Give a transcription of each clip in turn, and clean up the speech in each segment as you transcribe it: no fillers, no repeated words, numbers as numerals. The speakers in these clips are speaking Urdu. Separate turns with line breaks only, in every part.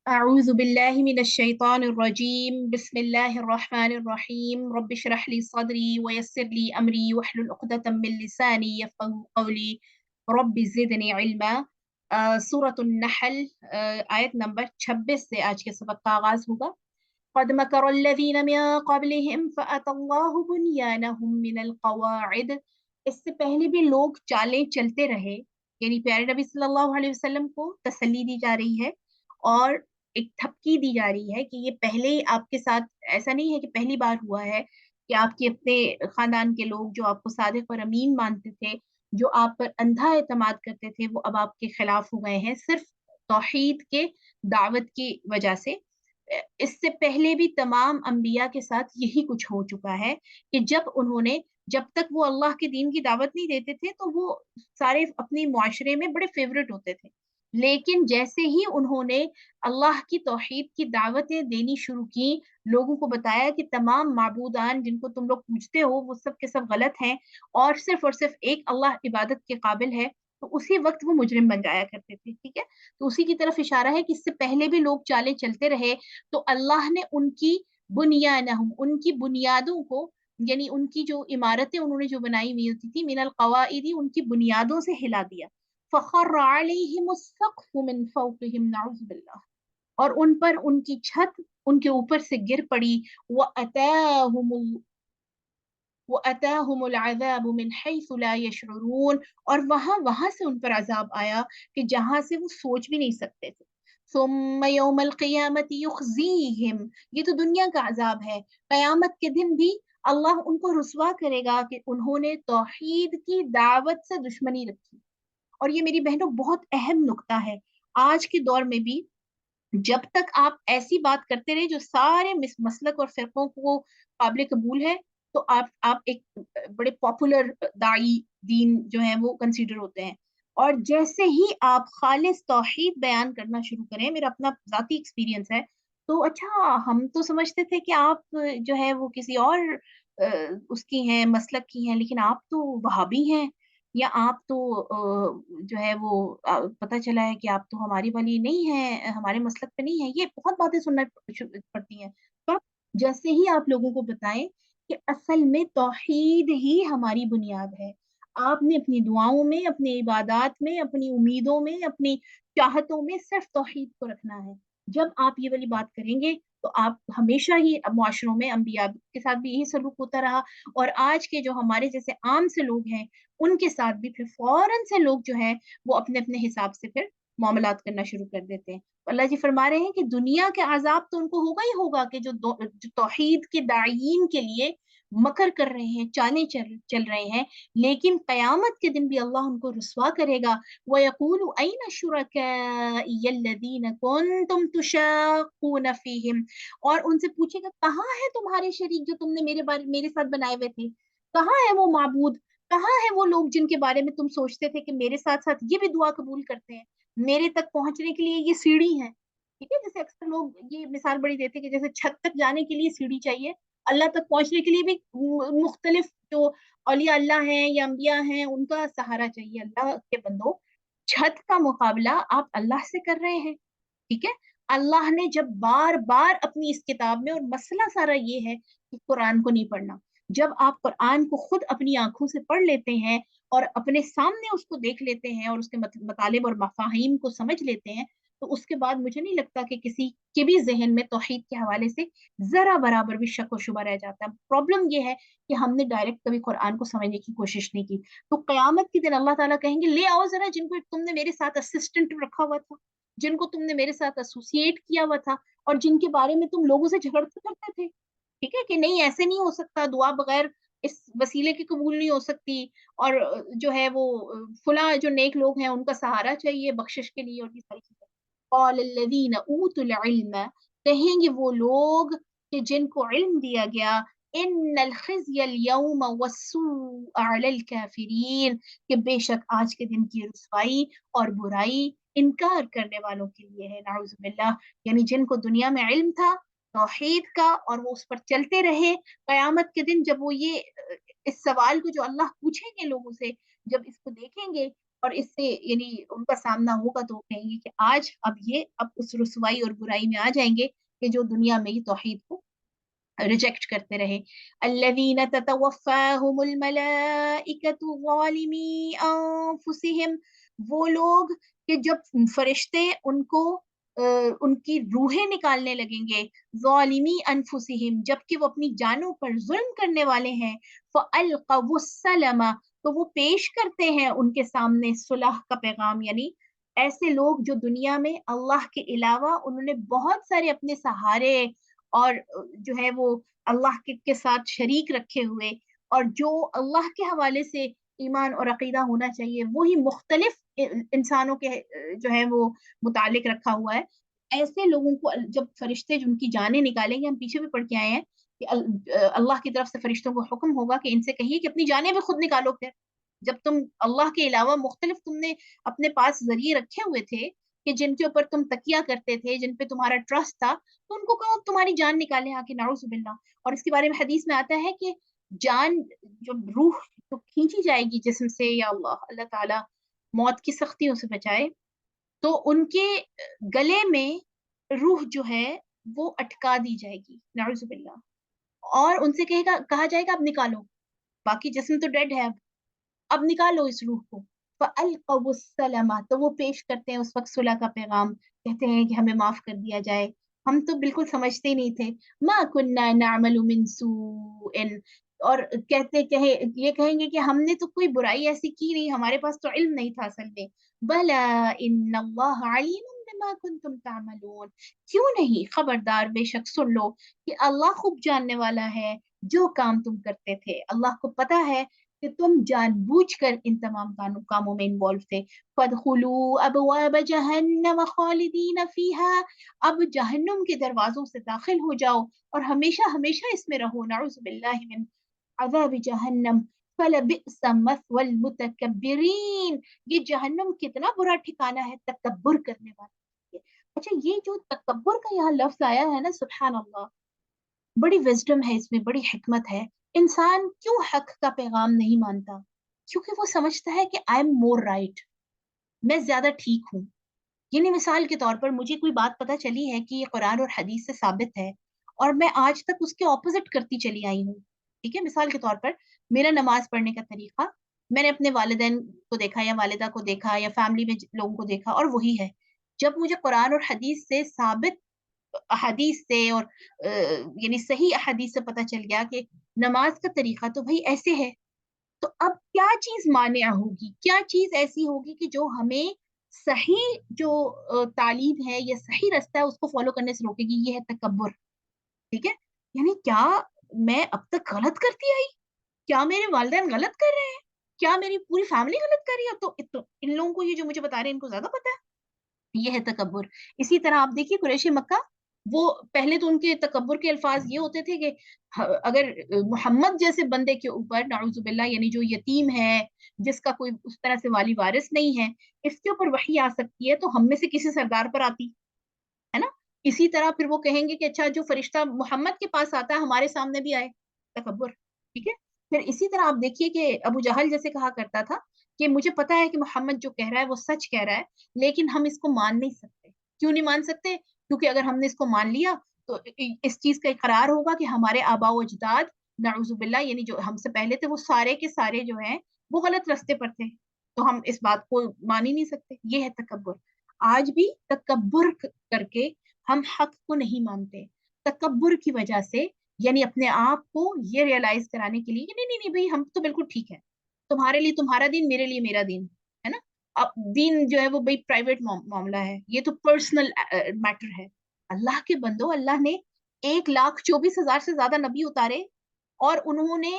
أعوذ بالله من الشيطان الرجيم بسم الله الرحمن الرحيم رب اشرح لي صدري ويسر لي أمري واحلل عقدة من لساني يفقهوا قولي رب زدني علما سورة النحل آیت نمبر 26 سے آج کے سبق کا آغاز ہوگا۔ قد مكر الذين من قبلهم فأتى الله بنيانهم من القواعد۔ اس سے پہلے بھی لوگ چالیں چلتے رہے، یعنی پیارے نبی صلی اللہ علیہ وسلم کو تسلی دی جا رہی ہے اور ایک تھپکی دی جا رہی ہے کہ یہ پہلے ہی آپ کے ساتھ ایسا نہیں ہے کہ پہلی بار ہوا ہے کہ آپ کے اپنے خاندان کے لوگ جو آپ کو صادق اور امین مانتے تھے، جو آپ پر اندھا اعتماد کرتے تھے، وہ اب آپ کے خلاف ہو گئے ہیں صرف توحید کے دعوت کی وجہ سے۔ اس سے پہلے بھی تمام انبیاء کے ساتھ یہی کچھ ہو چکا ہے کہ جب تک وہ اللہ کے دین کی دعوت نہیں دیتے تھے تو وہ سارے اپنے معاشرے میں بڑے فیورٹ ہوتے تھے، لیکن جیسے ہی انہوں نے اللہ کی توحید کی دعوتیں دینی شروع کی، لوگوں کو بتایا کہ تمام معبودان جن کو تم لوگ پوجتے ہو وہ سب کے سب غلط ہیں اور صرف ایک اللہ عبادت کے قابل ہے، تو اسی وقت وہ مجرم بن جایا کرتے تھے۔ ٹھیک ہے، تو اسی کی طرف اشارہ ہے کہ اس سے پہلے بھی لوگ چالیں چلتے رہے، تو اللہ نے ان کی بنیانہم، ان کی بنیادوں کو، یعنی ان کی جو عمارتیں انہوں نے جو بنائی ہوئی ہوتی تھی، من القواعد، ان کی بنیادوں سے ہلا دیا۔ فخر علیہم السقف من فوقہم، نعوذ باللہ، اور ان پر ان کی چھت ان کے اوپر سے گر پڑی۔ وَأَتَاهُمُ الْعَذَابُ مِنْ حَيْثُ لَا يَشْعُرُونَ، اور وہاں سے ان پر عذاب آیا کہ جہاں سے وہ سوچ بھی نہیں سکتے تھے۔ ثُمَّ يَوْمَ الْقِيَامَةِ يُخْزِيهِمْ، یہ تو دنیا کا عذاب ہے، قیامت کے دن بھی اللہ ان کو رسوا کرے گا کہ انہوں نے توحید کی دعوت سے دشمنی رکھی۔ اور یہ میری بہنوں بہت اہم نکتہ ہے، آج کے دور میں بھی جب تک آپ ایسی بات کرتے رہے جو سارے مسلک اور فرقوں کو قابل قبول ہے، تو آپ ایک بڑے پاپولر داعی دین جو ہیں وہ کنسیڈر ہوتے ہیں۔ اور جیسے ہی آپ خالص توحید بیان کرنا شروع کریں، میرا اپنا ذاتی ایکسپیرینس ہے، تو اچھا ہم تو سمجھتے تھے کہ آپ جو ہے وہ کسی اور اس کی ہیں، مسلک کی ہیں، لیکن آپ تو وہابی ہیں، یا آپ تو جو ہے وہ پتہ چلا ہے کہ آپ تو ہماری والی نہیں ہیں، ہمارے مسلک پہ نہیں ہے۔ یہ بہت باتیں سننا پڑتی ہیں، تو جیسے ہی آپ لوگوں کو بتائیں کہ اصل میں توحید ہی ہماری بنیاد ہے، آپ نے اپنی دعاؤں میں، اپنی عبادات میں، اپنی امیدوں میں، اپنی چاہتوں میں صرف توحید کو رکھنا ہے۔ جب آپ یہ والی بات کریں گے تو آپ ہمیشہ ہی معاشروں میں انبیاء کے ساتھ بھی یہی سلوک ہوتا رہا، اور آج کے جو ہمارے جیسے عام سے لوگ ہیں ان کے ساتھ بھی پھر فوراً سے لوگ جو ہیں وہ اپنے اپنے حساب سے پھر معاملات کرنا شروع کر دیتے ہیں۔ اللہ جی فرما رہے ہیں کہ دنیا کے عذاب تو ان کو ہوگا ہی ہوگا کہ جو توحید کے داعین کے لیے مکر کر رہے ہیں، چانے چل رہے ہیں، لیکن قیامت کے دن بھی اللہ ان کو رسوا کرے گا۔ وَيَقُولُ أَيْنَ شُرَكَائِيَ الَّذِينَ كُنتُمْ تُشَاقُّونَ فِيهِمْ، اور ان سے پوچھے گا کہاں ہے تمہارے شریک جو تم نے میرے ساتھ بنائے ہوئے تھے، کہاں ہے وہ معبود، کہاں ہے وہ لوگ جن کے بارے میں تم سوچتے تھے کہ میرے ساتھ ساتھ یہ بھی دعا قبول کرتے ہیں، میرے تک پہنچنے کے لیے یہ سیڑھی ہے۔ ٹھیک ہے، جیسے اکثر لوگ یہ مثال بڑی دیتے ہیں کہ جیسے چھت تک جانے کے لیے سیڑھی چاہیے، اللہ تک پہنچنے کے لیے بھی مختلف جو اولیاء اللہ ہیں یا انبیاء ہیں ان کا سہارا چاہیے۔ اللہ کے بندو، چھت کا مقابلہ آپ اللہ سے کر رہے ہیں۔ ٹھیک ہے، اللہ نے جب بار بار اپنی اس کتاب میں، اور مسئلہ سارا یہ ہے کہ قرآن کو نہیں پڑھنا، جب آپ قرآن کو خود اپنی آنکھوں سے پڑھ لیتے ہیں اور اپنے سامنے اس کو دیکھ لیتے ہیں اور اس کے مطالب اور مفاہیم کو سمجھ لیتے ہیں، تو اس کے بعد مجھے نہیں لگتا کہ کسی کے بھی ذہن میں توحید کے حوالے سے ذرا برابر بھی شک و شبہ رہ جاتا ہے۔ پرابلم یہ ہے کہ ہم نے ڈائریکٹ کبھی قرآن کو سمجھنے کی کوشش نہیں کی۔ تو قیامت کے دن اللہ تعالیٰ کہیں گے لے آؤ ذرا جن کو تم نے میرے ساتھ اسسٹنٹ رکھا ہوا تھا، جن کو تم نے میرے ساتھ ایسوسیٹ کیا ہوا تھا، اور جن کے بارے میں تم لوگوں سے جھگڑتے کرتے تھے۔ ٹھیک ہے، کہ نہیں ایسے نہیں ہو سکتا، دعا بغیر اس وسیلے کی قبول نہیں ہو سکتی، اور جو ہے وہ فلاں جو نیک لوگ ہیں ان کا سہارا چاہیے بخشش کے لیے، اور یہ ساری چیزیں۔ قال الذین اوتوا العلم، کہیں گے وہ لوگ کہ جن کو علم دیا گیا، ان الخزي اليوم والسوء علی الکافرین، کہ بے شک آج کے دن کی رسوائی اور برائی انکار کرنے والوں کے لیے ہے، نعوذ باللہ۔ یعنی جن کو دنیا میں علم تھا توحید کا اور وہ اس پر چلتے رہے، قیامت کے دن جب وہ یہ اس سوال کو جو اللہ پوچھیں گے لوگوں سے، جب اس کو دیکھیں گے اور اس سے یعنی ان کا سامنا ہوگا تو وہ کہیں گے کہ آج اب اس رسوائی اور برائی میں آ جائیں گے کہ جو دنیا میں ہی توحید کو ریجیکٹ کرتے رہے. الذین تتوفاہم الملائکۃ ظالمی انفسہم، وہ لوگ کہ جب فرشتے ان کی روحیں نکالنے لگیں گے، ظالمی انفسہم، جبکہ وہ اپنی جانوں پر ظلم کرنے والے ہیں، فالقوا السلم، تو وہ پیش کرتے ہیں ان کے سامنے صلح کا پیغام. یعنی ایسے لوگ جو دنیا میں اللہ کے علاوہ انہوں نے بہت سارے اپنے سہارے اور جو ہے وہ اللہ کے ساتھ شریک رکھے ہوئے، اور جو اللہ کے حوالے سے ایمان اور عقیدہ ہونا چاہیے وہی مختلف انسانوں کے جو ہے وہ متعلق رکھا ہوا ہے. ایسے لوگوں کو جب فرشتے جن کی جانیں نکالیں گے، ہم پیچھے بھی پڑھ کے آئے ہیں کہ اللہ کی طرف سے فرشتوں کو حکم ہوگا کہ ان سے کہیے کہ اپنی جانیں بھی خود نکالو. پھر جب تم اللہ کے علاوہ مختلف تم نے اپنے پاس ذریعے رکھے ہوئے تھے کہ جن کے اوپر تم تکیہ کرتے تھے، جن پہ تمہارا ٹرسٹ تھا، تو ان کو کہو تمہاری جان نکالے آ کے، نعوذ باللہ. اور اس کے بارے میں حدیث میں آتا ہے کہ جان، جب روح تو کھینچی جائے گی جسم سے، یا اللہ اللہ تعالیٰ موت کی سختیوں سے بچائے، تو ان کے گلے میں روح جو ہے وہ اٹکا دی جائے گی، نعوذ باللہ. اور ان سے کہا جائے گا اب نکالو، باقی جسم تو ڈیڈ ہے، اب نکالو اس روح کو. فَأَلْقَوْا السَّلَمَ، تو وہ پیش کرتے ہیں اس وقت صلح کا پیغام، کہتے ہیں کہ ہمیں معاف کر دیا جائے، ہم تو بالکل سمجھتے ہی نہیں تھے. مَا كُنَّا نَعْمَلُ مِن سُوءٍ، اور یہ کہیں گے کہ ہم نے تو کوئی برائی ایسی کی نہیں، ہمارے پاس تو علم نہیں تھا اصل میں. بَلَا إِنَّ اللَّهَ عَلِيمٌ بِمَا كُنتُمْ تَعْمَلُونَ، کیوں نہیں، خبردار بے شک سن لو کہ اللہ خوب جاننے والا ہے جو کام تم کرتے تھے. اللہ کو پتا ہے کہ تم جان بوجھ کر ان تمام کاموں میں انوالو تھے. فَادْخُلُوا أَبْوَابَ جَهَنَّمَ خَالِدِينَ فِيهَا، اب جہنم کے دروازوں سے داخل ہو جاؤ اور ہمیشہ ہمیشہ اس میں رہو. نعوذ باللہ من عذاب جہنم. فَلَبِئْسَ مَثْوَى الْمُتَكَبِّرِينَ، یہ جہنم کتنا برا ٹھکانہ ہے تکبر کرنے والے. اچھا، یہ جو تکبر کا یہاں لفظ آیا ہے نا، سبحان اللہ، بڑی وزڈم ہے اس میں، بڑی حکمت ہے. انسان کیوں حق کا پیغام نہیں مانتا؟ کیونکہ وہ سمجھتا ہے کہ آئی ایم مور رائٹ، میں زیادہ ٹھیک ہوں. یعنی مثال کے طور پر مجھے کوئی بات پتہ چلی ہے کہ یہ قرآن اور حدیث سے ثابت ہے، اور میں آج تک اس کے اپوزٹ کرتی چلی آئی ہوں. ٹھیک ہے، مثال کے طور پر میرا نماز پڑھنے کا طریقہ، میں نے اپنے والدین کو دیکھا یا والدہ کو دیکھا یا فیملی میں لوگوں کو دیکھا اور وہی ہے. جب مجھے قرآن اور حدیث سے ثابت احادیث سے اور یعنی صحیح احادیث سے پتہ چل گیا کہ نماز کا طریقہ تو بھائی ایسے ہے، تو اب کیا چیز مانع ہوگی، کیا چیز ایسی ہوگی کہ جو ہمیں صحیح جو تعلیم ہے یا صحیح رستہ ہے اس کو فالو کرنے سے روکے گی؟ یہ ہے تکبر. ٹھیک ہے، یعنی کیا میں اب تک غلط کرتی آئی؟ کیا میرے والدین غلط کر رہے ہیں؟ کیا میری پوری فیملی غلط کر رہی ہے؟ تو ان لوگوں کو یہ جو مجھے بتا رہے ہیں ان کو زیادہ پتا ہے. یہ ہے تکبر. اسی طرح آپ دیکھیے قریش مکہ، وہ پہلے تو ان کے تکبر کے الفاظ یہ ہوتے تھے کہ اگر محمد جیسے بندے کے اوپر، نعوذ باللہ، یعنی جو یتیم ہے، جس کا کوئی اس طرح سے والی وارث نہیں ہے، اس کے اوپر وحی آ سکتی ہے تو ہم میں سے کسی سردار پر آتی ہے نا. اسی طرح پھر وہ کہیں گے کہ اچھا جو فرشتہ محمد کے پاس آتا ہے ہمارے سامنے بھی آئے. تکبر. ٹھیک ہے. پھر اسی طرح آپ دیکھیے کہ ابو جہل جیسے کہا کرتا تھا کہ مجھے پتا ہے کہ محمد جو کہہ رہا ہے وہ سچ کہہ رہا ہے، لیکن ہم اس کو مان نہیں سکتے. کیوں نہیں مان سکتے؟ کیونکہ اگر ہم نے اس کو مان لیا تو اس چیز کا اقرار ہوگا کہ ہمارے آبا و اجداد، نعوذ باللہ، یعنی جو ہم سے پہلے تھے وہ سارے کے سارے جو ہیں وہ غلط راستے پر تھے، تو ہم اس بات کو مان ہی نہیں سکتے. یہ ہے تکبر. آج بھی تکبر کر کے ہم حق کو نہیں مانتے، تکبر کی وجہ سے، یعنی اپنے آپ کو یہ ریئلائز کرانے کے لیے کہ نہیں نہیں نہیں بھائی ہم تو بالکل ٹھیک ہے، تمہارے لیے تمہارا دین، میرے لیے میرا دین ہے نا. اب دین جو ہے وہ بھائی پرائیویٹ معاملہ ہے، یہ تو پرسنل میٹر ہے. اللہ کے بندو، اللہ نے 1,24,000 سے زیادہ نبی اتارے، اور انہوں نے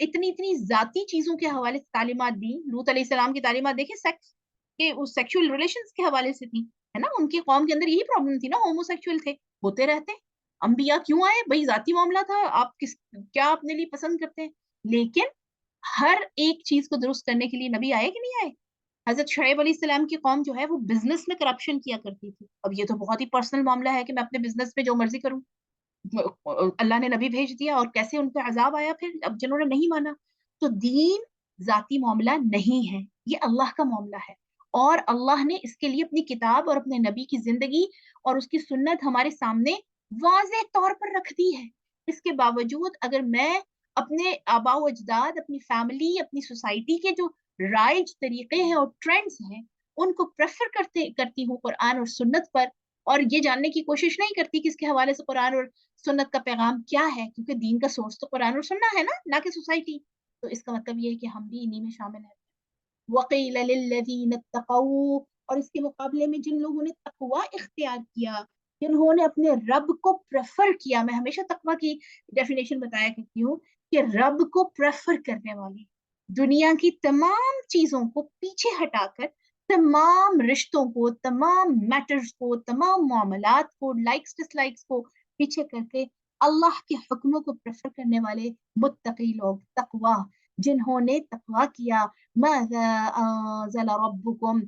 اتنی اتنی ذاتی چیزوں کے حوالے سے تعلیمات دی. لوط علیہ السلام کی تعلیمات دیکھیں، سیکس کے، اس سیکشل ریلیشنز کے حوالے سے تھی، ہے نا. ان کی قوم کے اندر یہی پرابلم تھی نا، ہومو سیکشل تھے، ہوتے رہتے. انبیاء کیوں آئے بھائی؟ ذاتی معاملہ تھا، آپ کیا اپنے لیے پسند کرتے ہیں. لیکن ہر ایک چیز کو درست کرنے کے لیے نبی آئے کہ نہیں آئے؟ حضرت شعیب علیہ السلام کی قوم جو ہے وہ بزنس میں کرپشن کیا کرتی تھی. اب یہ تو بہت ہی پرسنل معاملہ ہے کہ میں اپنے بزنس میں جو مرضی کروں. اللہ نے نبی بھیج دیا اور کیسے ان پہ عذاب آیا پھر اب جنہوں نے نہیں مانا. تو دین ذاتی معاملہ نہیں ہے، یہ اللہ کا معاملہ ہے، اور اللہ نے اس کے لیے اپنی کتاب اور اپنے نبی کی زندگی اور اس کی سنت ہمارے سامنے واضح طور پر رکھ دی ہے۔ اس کے باوجود اگر میں اپنے آباء و اجداد، اپنی فیملی، اپنی سوسائٹی کے جو رائج طریقے ہیں اور ٹرینڈز ہیں ان کو پریفر کرتی ہوں قرآن اور سنت پر، اور یہ جاننے کی کوشش نہیں کرتی کہ اس کے حوالے سے قرآن اور سنت کا پیغام کیا ہے، کیونکہ دین کا سورس تو قرآن اور سننا ہے نا، نہ کہ سوسائٹی، تو اس کا مطلب یہ ہے کہ ہم بھی انہی میں شامل ہیں۔ وقیل للذین اتقوا، اور اس کے مقابلے میں جن لوگوں نے تقوی اختیار کیا، جنہوں نے اپنے رب کو پریفر کیا، میں ہمیشہ تقوی کی ڈیفینیشن بتایا کرتی ہوں کہ رب کو پریفر کرنے والے، دنیا کی تمام چیزوں کو پیچھے ہٹا کر، تمام رشتوں کو، تمام میٹرز کو، تمام معاملات کو، لائکس ڈس لائکس کو پیچھے کر کے اللہ کے حکموں کو پریفر کرنے والے متقی لوگ، تقوی، جنہوں نے تقوی کیا، ماذا انزل ربکم،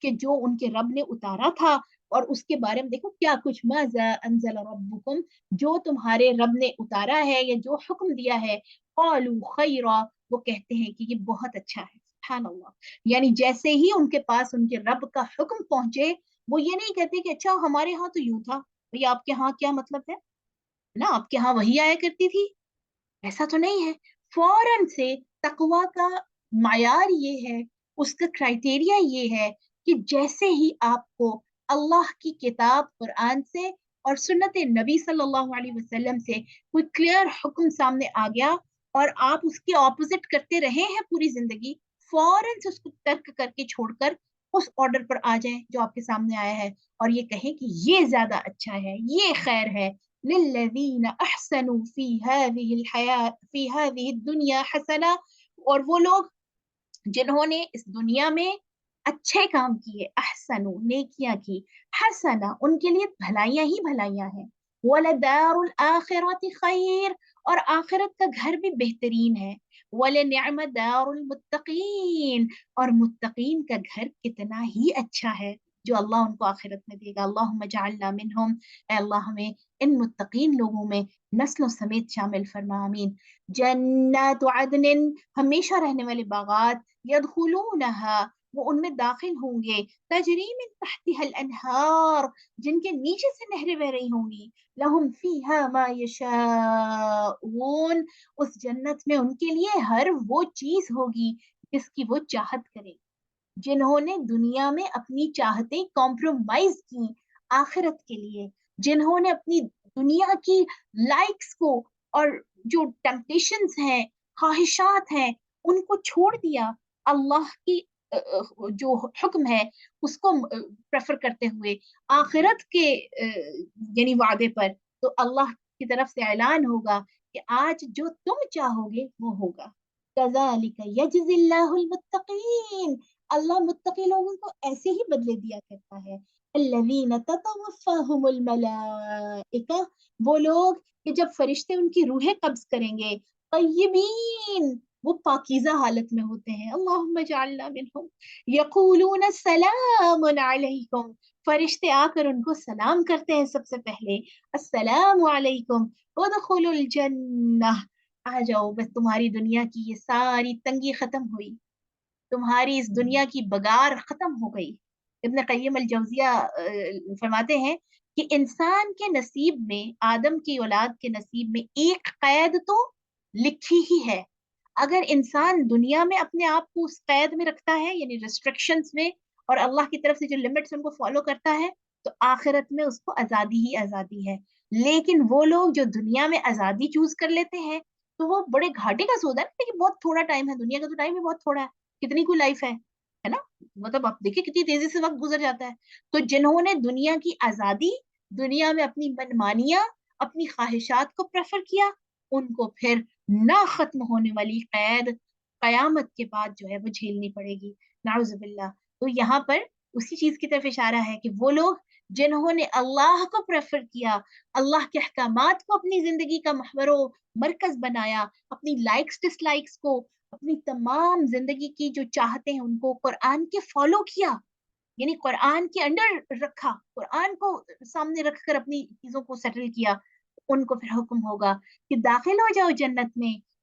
کہ جو ان کے رب نے اتارا تھا، اور اس کے بارے میں دیکھو کیا کچھ، ماذا انزل ربکم، جو تمہارے رب نے اتارا ہے یا جو حکم دیا ہے، قالوا خیرا، وہ کہتے ہیں کہ یہ بہت اچھا ہے، سبحان اللہ، یعنی جیسے ہی ان کے پاس ان کے رب کا حکم پہنچے، وہ یہ نہیں کہتے کہ اچھا ہمارے ہاں تو یوں تھا، بھئی آپ کے ہاں کیا مطلب ہے نا، آپ کے ہاں وہی آیا کرتی تھی، ایسا تو نہیں ہے، فوراً سے تقوی کا معیار یہ ہے، اس کا کرائٹیریا یہ ہے کہ جیسے ہی آپ کو اللہ کی کتاب قرآن سے اور سنت نبی صلی اللہ علیہ وسلم سے کوئی کلیئر حکم سامنے آ گیا اور آپ اس کے اپوزٹ کرتے رہے ہیں پوری زندگی، فوراً سے اس کو ترک کر کے چھوڑ کر اس آرڈر پر آ جائیں جو آپ کے سامنے آیا ہے، اور یہ کہیں کہ یہ زیادہ اچھا ہے، یہ خیر ہے، للذین احسنوا فی هذه الحیات فی هذه الدنیا حسنہ، اور وہ لوگ جنہوں نے اس دنیا میں اچھے کام کیے، احسنو نیکیاں کی، حسنہ ان کے لیے بھلائیاں ہی بھلائیاں ہیں، وَلَدَارُ الْآخِرَةِ خیر، اور آخرت کا گھر بھی بہترین ہے، وَلَنِعْمَ دَارُ الْمُتَّقِينَ، اور متقین کا گھر کتنا ہی اچھا ہے جو اللہ ان کو آخرت میں دے گا، اللہم اجعلنا منہم، اے اللہ ہمیں ان متقین لوگوں میں نسلوں سمیت شامل فرما، آمین۔ جنات عدن، ہمیشہ رہنے والے باغات، یدخلونہا، وہ ان میں داخل ہوں گے، تجری من تحتها الانہار، جن کے نیچے سے نہریں بہ رہی ہوں گی، لہم فیہا ما یشاءون، اس جنت میں ان کے لیے ہر وہ چیز ہوگی جس کی وہ چاہت کرے، جنہوں نے دنیا میں اپنی چاہتیں کمپرومائز کی آخرت کے لیے، جنہوں نے اپنی دنیا کی لائکس کو اور جو ٹیمپٹیشنز ہیں، خواہشات ہیں، ان کو چھوڑ دیا، اللہ کی جو حکم ہے اس کو پریفر کرتے ہوئے آخرت کے یعنی وعدے پر، تو اللہ کی طرف سے اعلان ہوگا کہ آج جو تم چاہو گے وہ ہوگا، کذالک یجزی اللہ المتقین، اللہ متقی لوگوں کو ایسے ہی بدلے دیا کرتا ہے، الذین تتوفاہم الملائکہ، وہ لوگ کہ جب فرشتے ان کی روحیں قبض کریں گے، طیبین، وہ پاکیزہ حالت میں ہوتے ہیں، اللہم اجعلنا منہم، یقولون السلام علیکم، فرشتے آ کر ان کو سلام کرتے ہیں سب سے پہلے، السلام علیکم ادخلوا الجنہ، آ جاؤ بس تمہاری دنیا کی یہ ساری تنگی ختم ہوئی، تمہاری اس دنیا کی بگار ختم ہو گئی۔ ابن قیم الجوزیہ فرماتے ہیں کہ انسان کے نصیب میں، آدم کی اولاد کے نصیب میں ایک قید تو لکھی ہی ہے، اگر انسان دنیا میں اپنے آپ کو اس قید میں رکھتا ہے یعنی ریسٹرکشنز میں، اور اللہ کی طرف سے جو لمٹس ان کو فالو کرتا ہے، تو آخرت میں اس کو آزادی ہی آزادی ہے، لیکن وہ لوگ جو دنیا میں آزادی چوز کر لیتے ہیں تو وہ بڑے گھاٹے کا سودا ہے، لیکن بہت تھوڑا ٹائم ہے، دنیا کا تو ٹائم ہی بہت تھوڑا ہے، کتنی کوئی لائف ہے نا، مطلب آپ دیکھیں کتنی تیزی سے وقت گزر جاتا ہے، تو جنہوں نے دنیا کی آزادی، دنیا میں اپنی منمانیاں، اپنی خواہشات کو پریفر کیا، ان کو پھر نہ ختم ہونے والی قید قیامت کے بعد جو ہے وہ جھیلنی پڑے گی، نعوذ باللہ۔ تو یہاں پر اسی چیز کی طرف اشارہ ہے کہ وہ لوگ جنہوں نے اللہ کو پریفر کیا، اللہ کے احکامات کو اپنی زندگی کا محور و مرکز بنایا، اپنی لائکس ڈس لائکس کو، اپنی تمام زندگی کی جو چاہتے ہیں ان کو قرآن کے فالو کیا، یعنی قرآن کے انڈر رکھا، قرآن کو سامنے رکھ کر اپنی چیزوں کو سیٹل کیا، ان کو پھر حکم ہوگا کہ داخل ہو جاؤ جنت میں،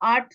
8